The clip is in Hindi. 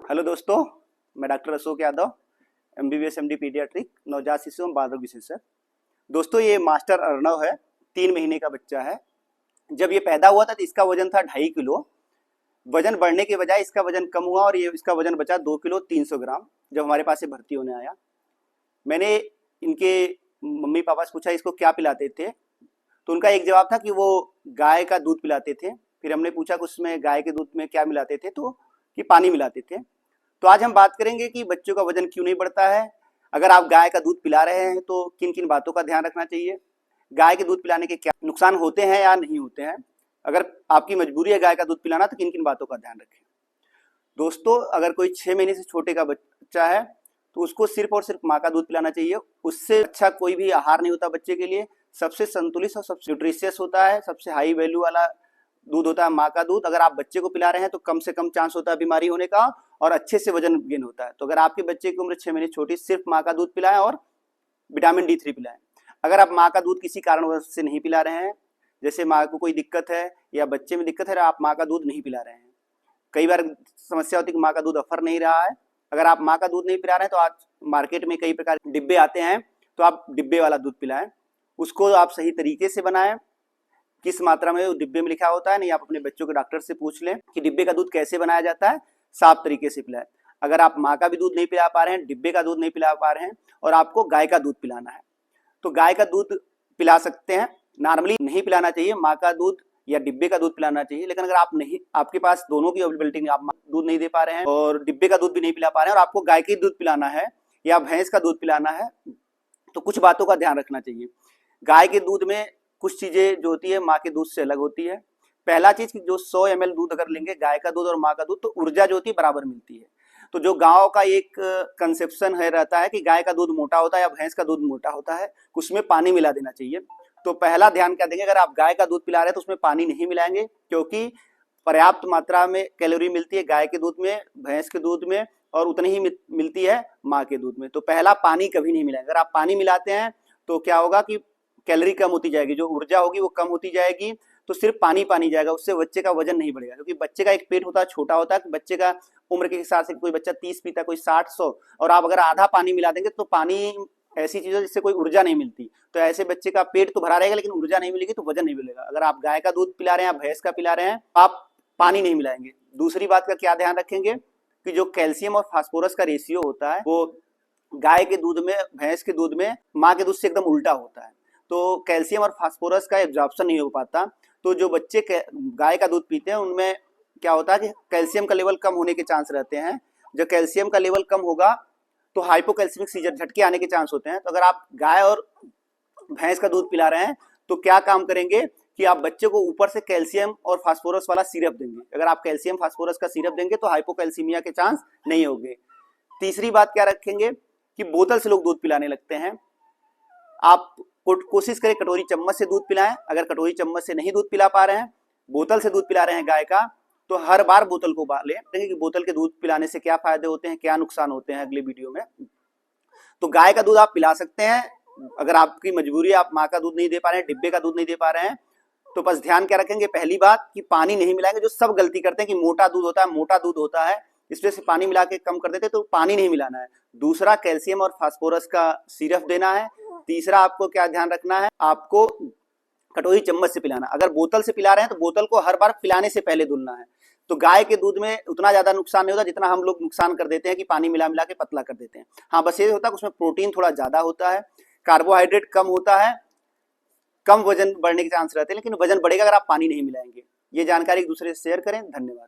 हेलो दोस्तों, मैं doctor Ashok Yadav, MBBS MD paediatric, नवजात शिशु एवं बाल रोग विशेषज्ञ। दोस्तों, ये मास्टर अर्णव है, 3 महीने का बच्चा है। जब ये पैदा हुआ था तो इसका वजन था 2.5 किलो। वजन बढ़ने के बजाय इसका वजन कम हुआ और ये इसका वजन बचा 2 किलो 300 ग्राम जब हमारे पास ये भर्ती होने आया। मैंने इनके मम्मी पापा से पूछा इसको क्या पिलाते थे, तो उनका एक जवाब था कि वो गाय का दूध पिलाते थे। फिर हमने पूछा कि उसमें गाय के दूध में क्या मिलाते थे, तो कि पानी मिलाते थे। तो आज हम बात करेंगे कि बच्चों का वजन क्यों नहीं बढ़ता है। अगर आप गाय का दूध पिला रहे हैं तो किन किन बातों का ध्यान रखना चाहिए, गाय के दूध पिलाने के क्या नुकसान होते हैं या नहीं होते हैं, अगर आपकी मजबूरी है गाय का दूध पिलाना तो किन किन बातों का ध्यान रखें। दोस्तों, अगर कोई 6 महीने से छोटे का बच्चा है तो उसको सिर्फ और सिर्फ माँ का दूध पिलाना चाहिए। उससे अच्छा कोई भी आहार नहीं होता बच्चे के लिए। सबसे संतुलित और सबसे न्यूट्रिशियस होता है, सबसे हाई वैल्यू वाला दूध होता है माँ का दूध। अगर आप बच्चे को पिला रहे हैं तो कम से कम चांस होता है बीमारी होने का और अच्छे से वजन गेन होता है। तो अगर आपके बच्चे की उम्र 6 महीने छोटी, सिर्फ माँ का दूध पिलाएं और विटामिन D3 पिलाएं। अगर आप माँ का दूध किसी कारणवश से नहीं पिला रहे हैं, जैसे माँ को कोई दिक्कत है या बच्चे में दिक्कत है, आप माँ का दूध नहीं पिला रहे हैं, कई बार समस्या होती है कि माँ का दूध अफर नहीं रहा है। अगर आप माँ का दूध नहीं पिला रहे हैं तो आज मार्केट में कई प्रकार के डिब्बे आते हैं, तो आप डिब्बे वाला दूध पिलाएं। उसको आप सही तरीके से बनाएं, किस मात्रा में वो डिब्बे में लिखा होता है, नहीं आप अपने बच्चों के डॉक्टर से पूछ लें कि डिब्बे का दूध कैसे बनाया जाता है, साफ तरीके से पिलाएं। अगर आप माँ का भी दूध नहीं पिला पा रहे हैं, डिब्बे का दूध नहीं पिला पा रहे हैं और आपको गाय का दूध पिलाना है, तो गाय का दूध पिला सकते हैं। नॉर्मली नहीं पिलाना चाहिए, माँ का दूध या डिब्बे का दूध पिलाना चाहिए। लेकिन अगर आप नहीं, आपके पास दोनों की अवेलेबिलिटी नहीं, आप दूध नहीं दे पा रहे हैं और डिब्बे का दूध भी नहीं पिला पा रहे हैं और आपको गाय का दूध पिलाना है या भैंस का दूध पिलाना है, तो कुछ बातों का ध्यान रखना चाहिए। गाय के दूध में कुछ चीजें जो होती है माँ के दूध से अलग होती है। पहला चीज कि जो 100 ml दूध अगर लेंगे गाय का दूध और माँ का दूध, तो ऊर्जा जो होती है बराबर मिलती है। तो जो गांव का एक कंसेप्शन है रहता है कि गाय का दूध मोटा होता है या भैंस का दूध मोटा होता है, उसमें पानी मिला देना चाहिए। तो पहला ध्यान क्या देंगे, अगर आप गाय का दूध पिला रहे हैं तो उसमें पानी नहीं मिलाएंगे, क्योंकि पर्याप्त मात्रा में कैलोरी मिलती है गाय के दूध में, भैंस के दूध में, और उतनी ही मिलती है माँ के दूध में। तो पहला पानी कभी नहीं मिलाएंगे। अगर आप पानी मिलाते हैं तो क्या होगा कि कैलोरी कम होती जाएगी, जो ऊर्जा होगी वो कम होती जाएगी, तो सिर्फ पानी पानी जाएगा, उससे बच्चे का वजन नहीं बढ़ेगा। क्योंकि बच्चे का एक पेट होता है, छोटा होता है, कि बच्चे का उम्र के हिसाब से कोई बच्चा 30 पीता है, कोई 60 100, और आप अगर आधा पानी मिला देंगे तो पानी ऐसी चीज है जिससे कोई ऊर्जा नहीं मिलती, तो ऐसे बच्चे का पेट तो भरा रहेगा लेकिन ऊर्जा नहीं मिलेगी, तो वजन नहीं मिलेगा। अगर आप गाय का दूध पिला रहे हैं या भैंस का पिला रहे हैं, आप पानी नहीं मिलाएंगे। दूसरी बात का क्या ध्यान रखेंगे कि जो कैल्शियम और फास्फोरस का रेशियो होता है वो गाय के दूध में, भैंस के दूध में, माँ के दूध से एकदम उल्टा होता है। तो कैल्शियम और फास्फोरस का एब्जॉर्प्शन नहीं हो पाता। तो जो बच्चे गाय का दूध पीते हैं उनमें क्या होता है कि कैल्शियम का लेवल कम होने के चांस रहते हैं। जब कैल्शियम का लेवल कम होगा तो हाइपोकैल्सिमिक सीजर, झटके आने के चांस होते हैं। तो अगर आप गाय और भैंस का दूध पिला रहे हैं तो क्या काम करेंगे कि आप बच्चे को ऊपर से कैल्शियम और फास्फोरस वाला सिरप देंगे। अगर आप कैल्शियम फास्फोरस का सिरप देंगे तो हाइपोकैल्सीमिया के चांस नहीं होंगे। तीसरी बात क्या रखेंगे कि बोतल से लोग दूध पिलाने लगते हैं। आप कोशिश करें कटोरी चम्मच से दूध पिलाएं। अगर कटोरी चम्मच से नहीं दूध पिला पा रहे हैं, बोतल से दूध पिला रहे हैं गाय का, तो हर बार बोतल को उबालें। देखिए कि बोतल के दूध पिलाने से क्या फायदे होते हैं, क्या नुकसान होते हैं, अगले वीडियो में। तो गाय का दूध आप पिला सकते हैं। अगर आपकी मजबूरी है, आप माँ का दूध नहीं दे पा रहे हैं, डिब्बे का दूध नहीं दे पा रहे हैं, तो बस ध्यान क्या रखेंगे, पहली बात कि पानी नहीं मिलाएंगे। जो सब गलती करते हैं कि मोटा दूध होता है, मोटा दूध होता है, इस वजह से पानी मिला के कम कर देते, तो पानी नहीं मिलाना है। दूसरा, कैल्शियम और फास्फोरस का सिरप देना है। तीसरा, आपको क्या ध्यान रखना है, आपको कटोरी चम्मच से पिलाना। अगर बोतल से पिला रहे हैं तो बोतल को हर बार पिलाने से पहले धुलना है। तो गाय के दूध में उतना ज्यादा नुकसान नहीं होता जितना हम लोग नुकसान कर देते हैं कि पानी मिला मिला के पतला कर देते हैं। हाँ, बस ये होता है कि उसमें प्रोटीन थोड़ा ज्यादा होता है, कार्बोहाइड्रेट कम होता है, कम वजन बढ़ने के चांस रहते हैं, लेकिन वजन बढ़ेगा अगर आप पानी नहीं मिलाएंगे। ये जानकारी एक दूसरे से शेयर करें। धन्यवाद।